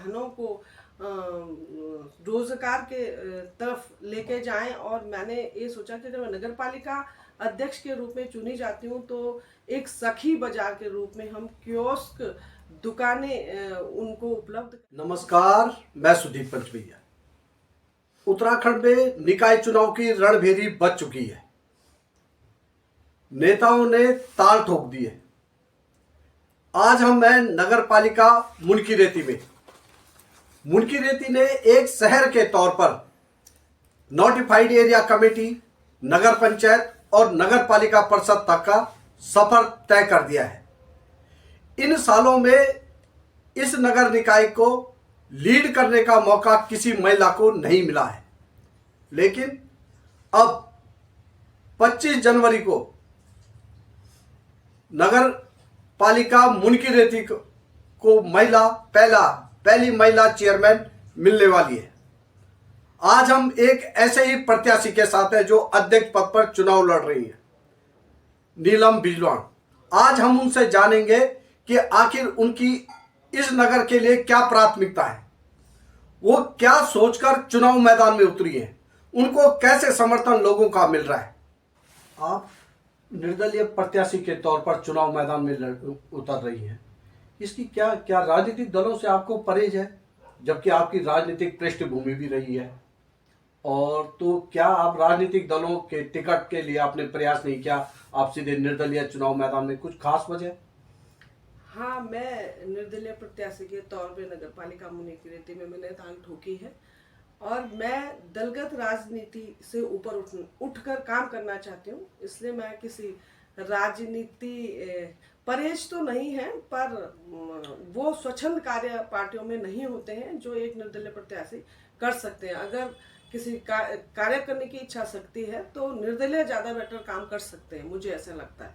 बहनों को रोजगार के तरफ लेके जाएं। और मैंने ये सोचा कि जब मैं नगर पालिका अध्यक्ष के रूप में चुनी जाती हूँ तो एक सखी बाजार के रूप में हम कियोस्क दुकानें उनको उपलब्ध। नमस्कार, मैं सुदीप पंचमैया। उत्तराखंड में निकाय चुनाव की रणभेरी बज चुकी है। नेताओं ने ताल ठोक दिए। आज हम हैं नगर पालिका मुनकीरेती में। मुनकीरेती ने एक शहर के तौर पर नोटिफाइड एरिया कमेटी, नगर पंचायत और नगर पालिका परिषद तक का सफर तय कर दिया है। इन सालों में इस नगर निकाय को लीड करने का मौका किसी महिला को नहीं मिला है, लेकिन अब 25 जनवरी को नगर पालिका मुनकीरेती को पहली महिला चेयरमैन मिलने वाली है। आज हम एक ऐसे ही प्रत्याशी के साथ हैं जो अध्यक्ष पद पर चुनाव लड़ रही है, नीलम बिजवाण। आज हम उनसे जानेंगे कि आखिर उनकी इस नगर के लिए क्या प्राथमिकता है, वो क्या सोचकर चुनाव मैदान में उतरी है, उनको कैसे समर्थन लोगों का मिल रहा है। आप निर्दलीय प्रत्याशी के तौर पर चुनाव मैदान में उतर रही हैं, इसकी क्या राजनीतिक दलों से आपको परहेज है, जबकि आपकी राजनीतिक पृष्ठभूमि भी रही है? और तो क्या आप राजनीतिक दलों के टिकट के लिए आपने प्रयास नहीं किया, आप सीधे निर्दलीय चुनाव मैदान में? कुछ खास वजह? हाँ, मैं निर्दलीय प्रत्याशी के तौर पे नगर पालिका मुनकीरेती में मैंने ताल ठोकी है और मैं दलगत राजनीति से ऊपर उठकर काम करना चाहती हूँ। इसलिए मैं किसी राजनीति परहेज तो नहीं है, पर वो स्वच्छंद कार्य पार्टियों में नहीं होते हैं जो एक निर्दलीय प्रत्याशी कर सकते हैं। अगर किसी कार्य करने की इच्छा शक्ति है तो निर्दलीय ज़्यादा बेटर काम कर सकते हैं, मुझे ऐसा लगता है।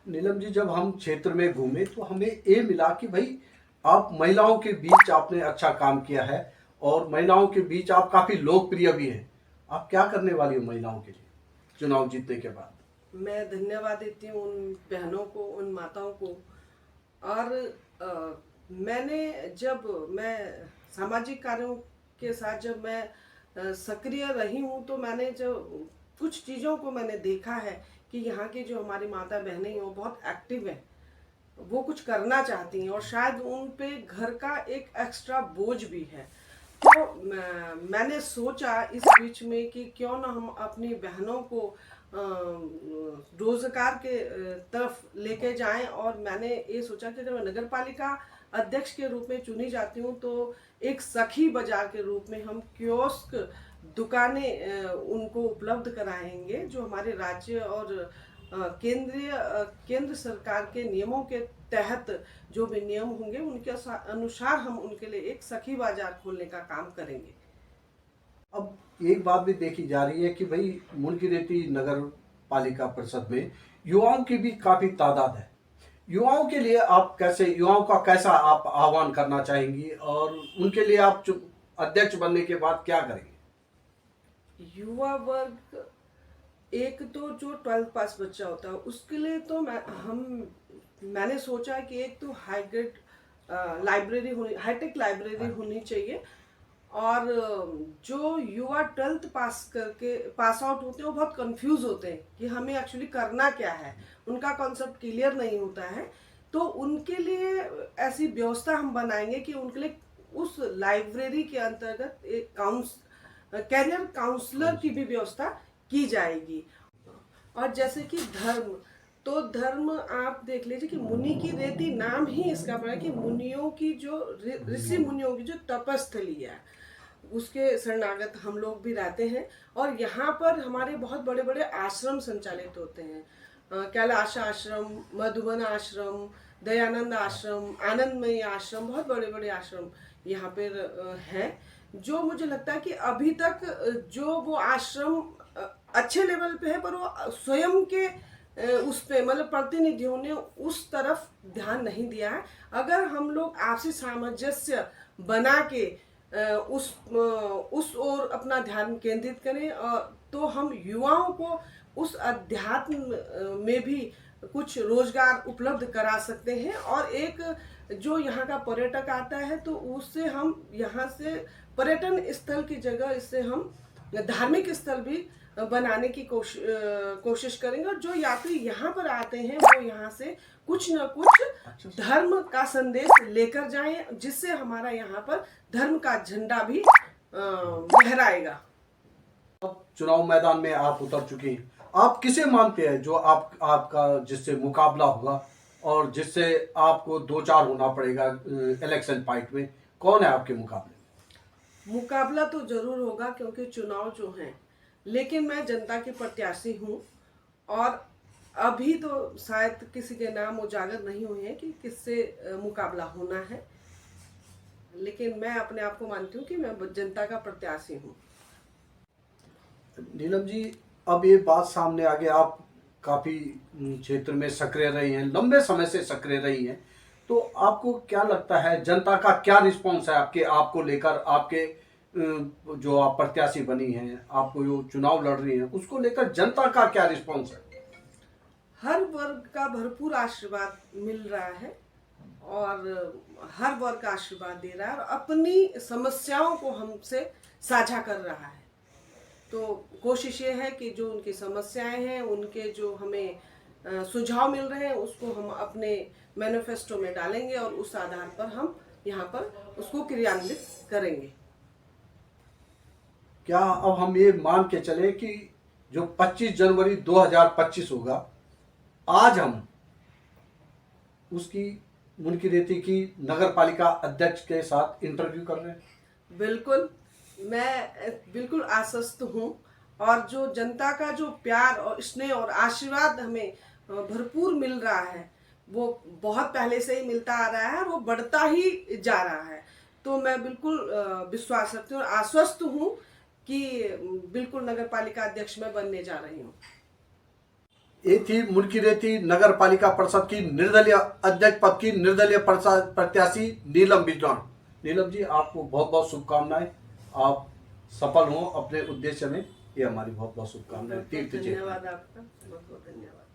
नीलम जी, जब हम क्षेत्र में घूमे तो हमें ये मिला कि भाई आप महिलाओं के बीच आपने अच्छा काम किया है और महिलाओं के बीच आप काफ़ी लोकप्रिय भी हैं। आप क्या करने वाली हो महिलाओं के लिए चुनाव जीतने के बाद? मैं धन्यवाद देती हूँ उन बहनों को, उन माताओं को। और मैं सामाजिक कार्यों के साथ जब मैं सक्रिय रही हूँ तो मैंने जो कुछ चीज़ों को मैंने देखा है कि यहाँ की जो हमारी माता बहनें हैं वो बहुत एक्टिव हैं, वो कुछ करना चाहती हैं और शायद उन पे घर का एक एक्स्ट्रा बोझ भी है। तो मैंने सोचा इस बीच में कि क्यों ना हम अपनी बहनों को रोजगार के तरफ लेके जाएं। और मैंने ये सोचा कि जब मैं नगर पालिका अध्यक्ष के रूप में चुनी जाती हूँ तो एक सखी बाजार के रूप में हम कियोस्क दुकानें उनको उपलब्ध कराएंगे, जो हमारे राज्य और केंद्र सरकार के नियमों के तहत जो भी नियम होंगे उनके अनुसार हम उनके लिए एक सखी बाजार खोलने का काम करेंगे। अब एक बात भी देखी जा रही है कि भाई मुनकीरेती नगर पालिका परिषद में युवाओं की भी काफ़ी तादाद है। युवाओं के लिए आप युवाओं का कैसा आप आह्वान करना चाहेंगी और उनके लिए आप अध्यक्ष बनने के बाद क्या करेंगे? युवा वर्ग, एक तो जो 12th पास बच्चा होता है उसके लिए तो मैंने सोचा कि एक तो हाईटेक लाइब्रेरी होनी चाहिए। और जो युवा 12th पास आउट होते हैं वो बहुत कंफ्यूज होते हैं कि हमें एक्चुअली करना क्या है, उनका कॉन्सेप्ट क्लियर नहीं होता है। तो उनके लिए ऐसी व्यवस्था हम बनाएंगे कि उनके लिए उस लाइब्रेरी के अंतर्गत एक कैरियर काउंसलर की भी व्यवस्था की जाएगी। और जैसे कि धर्म आप देख लीजिए कि मुनिकीरेती नाम ही इसका पड़ा कि मुनियों की जो ऋषि मुनियों की जो तपस्थली है उसके शरणागत हम लोग भी रहते हैं। और यहाँ पर हमारे बहुत बड़े बड़े आश्रम संचालित होते हैं, कैलाश आश्रम, मधुबन आश्रम, दयानंद आश्रम, आनंदमयी आश्रम, बहुत बड़े बड़े आश्रम यहाँ पर हैं। जो मुझे लगता है कि अभी तक जो वो आश्रम अच्छे लेवल पे है, पर वो स्वयं के उस पे मतलब प्रतिनिधियों ने उस तरफ ध्यान नहीं दिया है। अगर हम लोग आपसी सामंजस्य बना के उस ओर अपना ध्यान केंद्रित करें तो हम युवाओं को उस अध्यात्म में भी कुछ रोजगार उपलब्ध करा सकते हैं और एक जो यहाँ का पर्यटक आता है तो उससे हम यहाँ से पर्यटन स्थल की जगह इससे हम धार्मिक स्थल भी बनाने की कोशिश करेंगे। और जो यात्री यहाँ पर आते हैं वो यहाँ से कुछ न कुछ धर्म का संदेश लेकर जाएं, जिससे हमारा यहाँ पर धर्म का झंडा भी लहराएगा। अब चुनाव मैदान में आप उतर चुकी हैं, आप किसे मानते हैं जो आपका जिससे मुकाबला होगा और जिससे आपको दो चार होना पड़ेगा इलेक्शन फाइट में? कौन है आपके मुकाबले? मुकाबला तो जरूर होगा क्योंकि चुनाव जो हैं, लेकिन मैं जनता की प्रत्याशी हूँ और अभी तो शायद किसी के नाम उजागर नहीं हुए हैं कि किससे मुकाबला होना है, लेकिन मैं अपने आप को मानती हूँ कि मैं जनता का प्रत्याशी हूँ। नीलम जी, अब ये बात सामने आ गया, आप काफ़ी क्षेत्र में सक्रिय रही हैं, लंबे समय से सक्रिय रही हैं, तो आपको क्या लगता है जनता का क्या रिस्पॉन्स है आपको लेकर, आपके जो आप प्रत्याशी बनी हैं, आपको जो चुनाव लड़ रही हैं, उसको लेकर जनता का क्या रिस्पॉन्स है? हर वर्ग का भरपूर आशीर्वाद मिल रहा है और हर वर्ग आशीर्वाद दे रहा है और अपनी समस्याओं को हमसे साझा कर रहा है। तो कोशिश ये है कि जो उनकी समस्याएं हैं, उनके जो हमें सुझाव मिल रहे हैं, उसको हम अपने मैनिफेस्टो में डालेंगे और उस आधार पर हम यहाँ पर उसको क्रियान्वित करेंगे। क्या अब हम ये मान के चले कि जो 25 जनवरी 2025 होगा, आज हम उसकी मुनकीरेती की नगर पालिका अध्यक्ष के साथ इंटरव्यू कर रहे हैं? बिल्कुल, मैं बिल्कुल आश्वस्त हूँ और जो जनता का जो प्यार और स्नेह और आशीर्वाद हमें भरपूर मिल रहा है, वो बहुत पहले से ही मिलता आ रहा है और वो बढ़ता ही जा रहा है। तो मैं बिल्कुल विश्वास रखती हूँ और आश्वस्त हूँ कि बिल्कुल नगर पालिका अध्यक्ष मैं बनने जा रही हूँ। ये थी मुनकीरेती नगर पालिका परिषद की निर्दलीय अध्यक्ष पद की निर्दलीय प्रत्याशी नीलम बिजनौर। नीलम जी, आपको बहुत बहुत शुभकामनाएं, आप सफल हों अपने उद्देश्य में, ये हमारी बहुत बहुत शुभकामनाएं। धन्यवाद आपका, बहुत बहुत धन्यवाद।